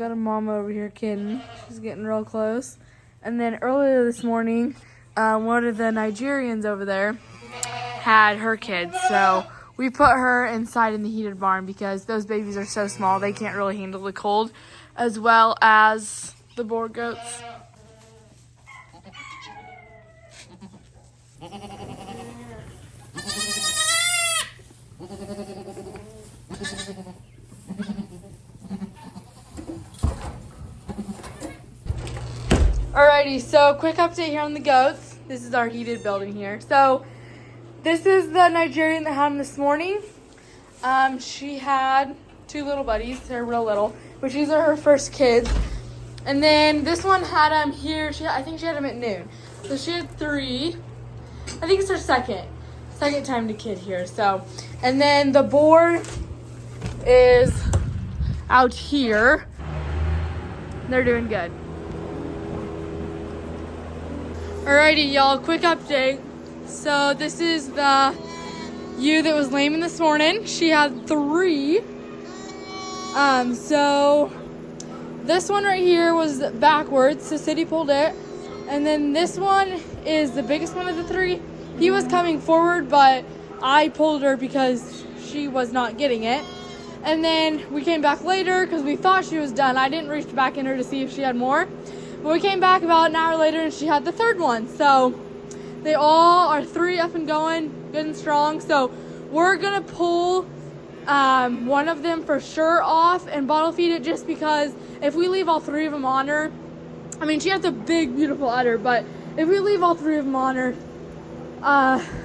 got a mama over here kidding. She's getting real close. And then earlier this morning, one of the Nigerians over there had her kids. So we put her inside in the heated barn because those babies are so small they can't really handle the cold, as well as the Boer goats. Alrighty, so quick update here on the goats. This is our heated building here. So this is the Nigerian that had them this morning. She had 2 little buddies. They're real little, but these are her first kids. And then this one had them here. I think she had them at noon. So she had 3. I think it's her second time to kid here. So, and then the Boer is out here. They're doing good. Alrighty, y'all, quick update. So this is the ewe that was lambing this morning. She had 3. So this one right here was backwards, so City pulled it. And then this one is the biggest one of the 3. He was coming forward, but I pulled her because she was not getting it. And then we came back later because we thought she was done. I didn't reach back in her to see if she had more. But we came back about an hour later and she had the 3rd one. So they all are 3 up and going, good and strong. So we're gonna pull one of them for sure off and bottle feed it, just because if we leave all 3 of them on her, I mean, she has a big, beautiful udder, but if we leave all 3 of them on her,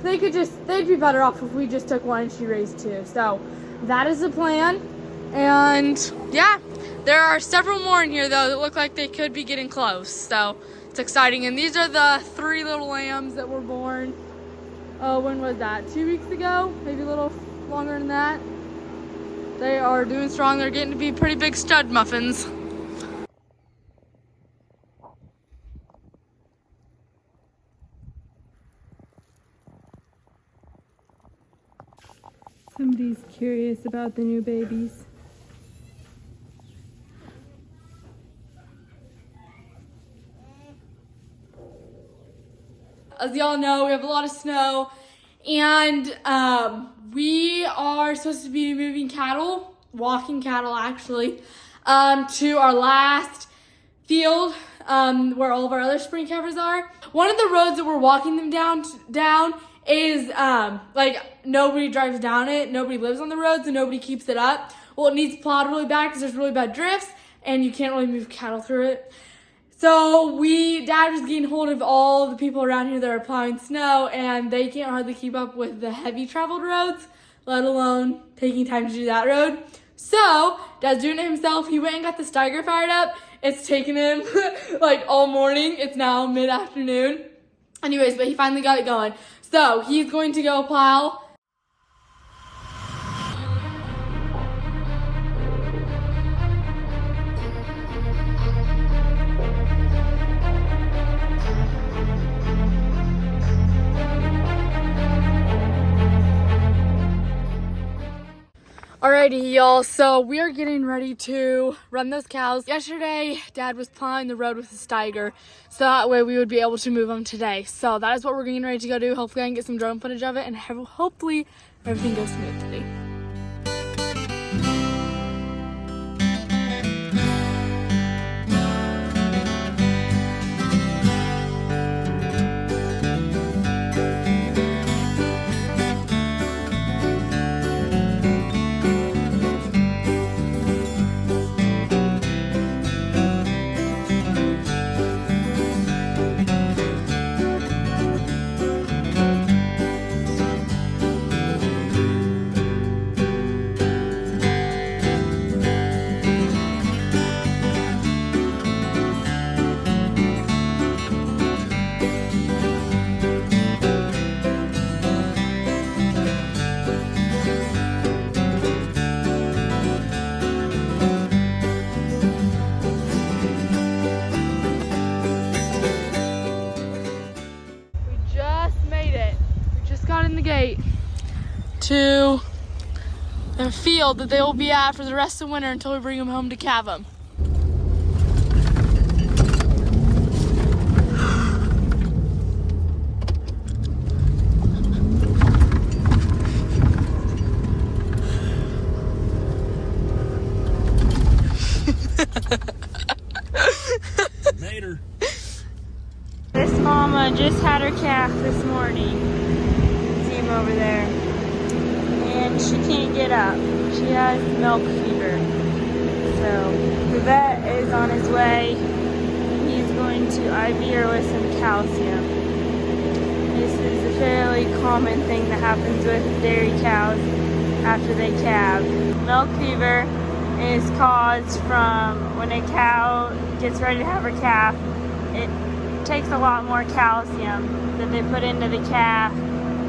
they'd be better off if we just took one and she raised 2. So that is the plan. And yeah, there are several more in here though that look like they could be getting close. So it's exciting. And these are the 3 little lambs that were born. Oh, when was that? 2 weeks ago? Maybe a little longer than that. They are doing strong. They're getting to be pretty big stud muffins. Somebody's curious about the new babies. As y'all know, we have a lot of snow, and we are supposed to be moving cattle, walking cattle actually, to our last field where all of our other spring heifers are. One of the roads that we're walking them down is like nobody drives down it, nobody lives on the road, so nobody keeps it up. Well, it needs plowed really bad because there's really bad drifts and you can't really move cattle through it. So Dad was getting hold of all the people around here that are plowing snow, and they can't hardly keep up with the heavy traveled roads, let alone taking time to do that road. So Dad's doing it himself. He went and got the Steiger fired up. It's taken him like all morning. It's now mid-afternoon. Anyways, but he finally got it going. So he's going to go plow. Alrighty, y'all, so we are getting ready to run those cows. Yesterday, Dad was plowing the road with the Steiger, so that way we would be able to move them today. So that is what we're getting ready to go do. Hopefully I can get some drone footage of it, and hopefully everything goes smoothly. Gate to the field that they will be at for the rest of the winter until we bring them home to calve them. Made her. This mama just had her calf this morning. See him over there. And she can't get up. She has milk fever. So the vet is on his way. He's going to IV her with some calcium. This is a fairly common thing that happens with dairy cows after they calve. Milk fever is caused from when a cow gets ready to have her calf. It takes a lot more calcium that they put into the calf,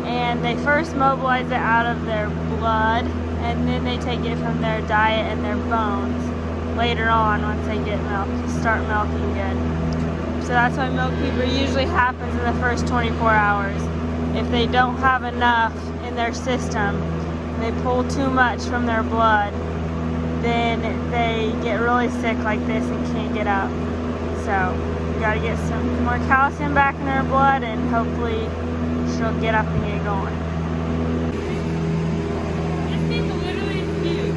and they first mobilize it out of their blood, and then they take it from their diet and their bones later on once they get start milking good. So that's why milk fever usually happens in the first 24 hours. If they don't have enough in their system, they pull too much from their blood, then they get really sick like this and can't get up. So we gotta get some more calcium back in her blood, and hopefully she'll get up and get going. This thing's literally huge.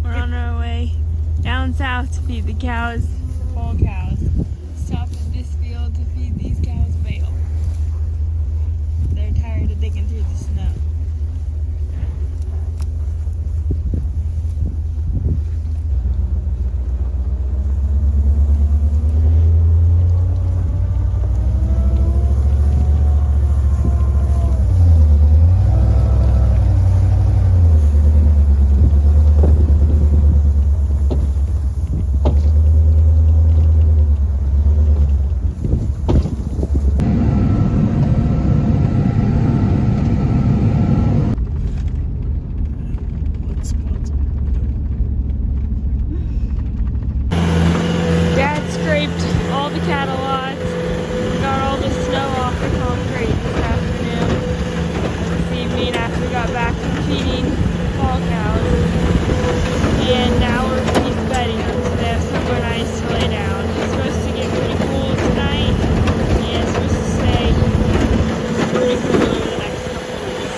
We're on our way down south to feed the cows, the pole cows. Stopped at this field to feed these cows bale. They're tired of digging through the snow. All the cattle lots, got all the snow off the concrete this afternoon, this evening after we got back from feeding fall cows. And now we're bedding them so they have somewhere nice to lay down. It's supposed to get pretty cool tonight, and it's supposed to stay pretty cool over the next couple of weeks.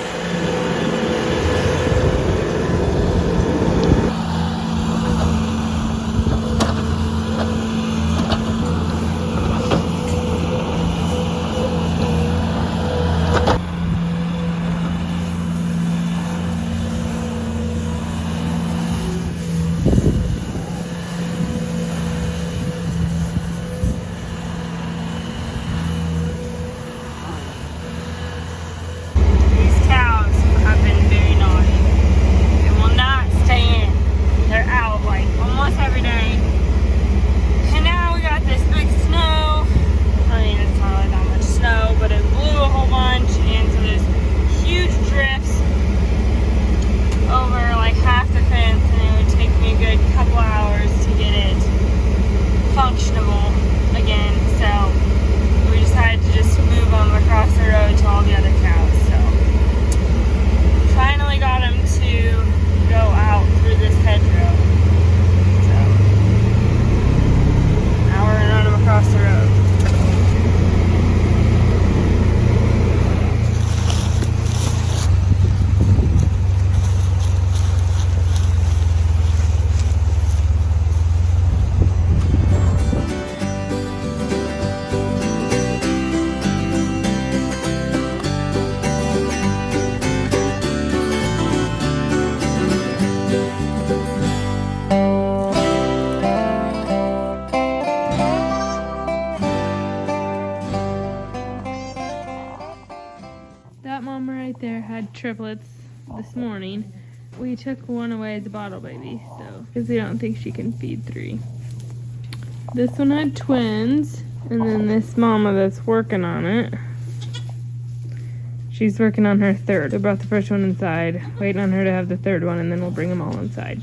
Triplets this morning. We took one away as a bottle baby, so because we don't think she can feed 3. This one had twins, and then this mama that's working on it, she's working on her 3rd. We brought the first one inside, waiting on her to have the 3rd one, and then we'll bring them all inside.